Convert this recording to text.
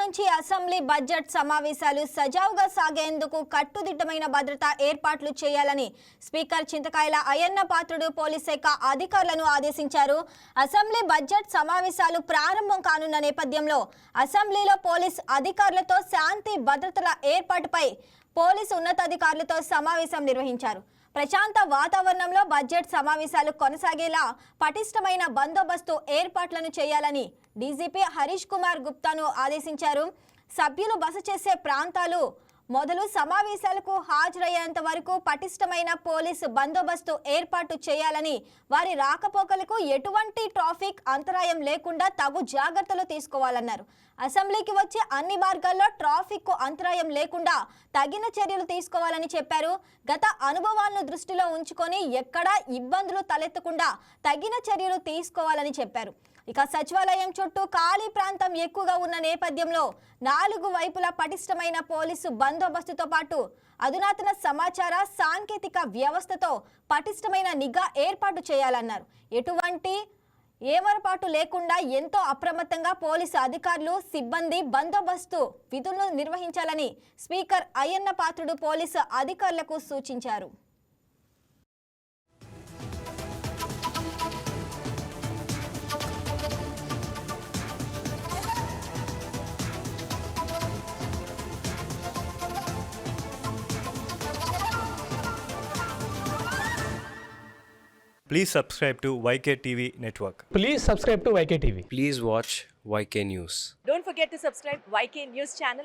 నుంచి assembly budget సమావేశాలు సజావుగా సాగేందుకు కట్టుదిట్టమైన భద్రతా ఏర్పాట్లు చేయాలని స్పీకర్ చింతకాయల అయ్యన్న పాత్రుడు పోలీస్ శాఖ అధికారులను ఆదేశించారు. అసెంబ్లీ బడ్జెట్ సమావేశాలు ప్రారంభం కానున్న నేపథ్యంలో అసెంబ్లీలో పోలీస్ అధికారులతో శాంతి భద్రతల ఏర్పాటుపై పోలీసు ఉన్నతాధికారులతో సమావేశం నిర్వహించారు. ప్రశాంత వాతావరణంలో బడ్జెట్ సమావేశాలు కొనసాగేలా పటిష్టమైన బందోబస్తు ఏర్పాట్లను చేయాలని డీజీపీ హరీష్ కుమార్ గుప్తాను ఆదేశించారు. సభ్యులు బస చేసే ప్రాంతాలు మొదలు సమావేశాలకు హాజరయ్యేంత వరకు పటిష్టమైన పోలీసు బందోబస్తు ఏర్పాటు చేయాలని, వారి రాకపోకలకు ఎటువంటి ట్రాఫిక్ అంతరాయం లేకుండా తగు జాగ్రత్తలు తీసుకోవాలన్నారు. అసెంబ్లీకి వచ్చే అన్ని మార్గాల్లో ట్రాఫిక్ అంతరాయం లేకుండా తగిన చర్యలు తీసుకోవాలని చెప్పారు. గత అనుభవాలను దృష్టిలో ఉంచుకొని ఎక్కడా ఇబ్బందులు తలెత్తకుండా తగిన చర్యలు తీసుకోవాలని చెప్పారు. ఇక సచివాలయం చుట్టూ ఖాళీ ప్రాంతం ఎక్కువగా ఉన్న నేపథ్యంలో 4 వైపులా పటిష్టమైన పోలీసు బందోబస్తుతో పాటు అధునాతన సమాచార సాంకేతిక వ్యవస్థతో పటిష్టమైన నిఘా ఏర్పాటు చేయాలన్నారు. ఎటువంటి ఏమరపాటు లేకుండా ఎంతో అప్రమత్తంగా పోలీసు అధికారులు సిబ్బంది బందోబస్తు విధులను నిర్వహించాలని స్పీకర్ అయ్యన్న పాత్రుడు పోలీసు అధికారులకు సూచించారు. Please subscribe to YK TV Network. Please subscribe to YK TV. Please watch YK News. Don't forget to subscribe YK News channel.